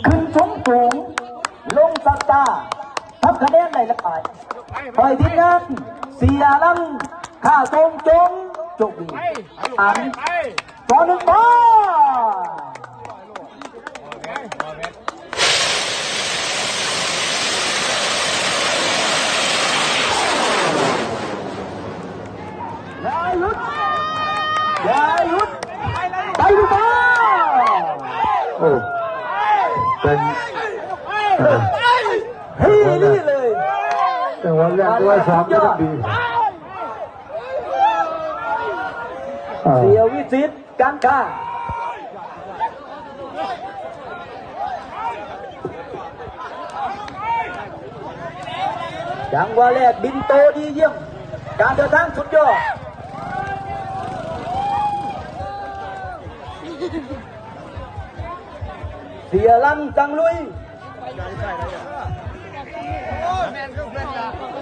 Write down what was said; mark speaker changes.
Speaker 1: ขึ้นสูงลงสักตาทำคะแนนได้ละไปปล่อยทีมงานเสียลังข้าจงจบดีอันต่อหนึ่งบอลอย่าหยุดไปดูบอล
Speaker 2: โอ้เป็น
Speaker 1: เฮ้ยนี่เลย
Speaker 2: แต่ว่าแรกตัวสองก็ดี
Speaker 1: เสียวิจิตรการค้าจังหวะแรกบินโตดีเยี่ยมการเดินทางสุดยอดเสียลังจังลุย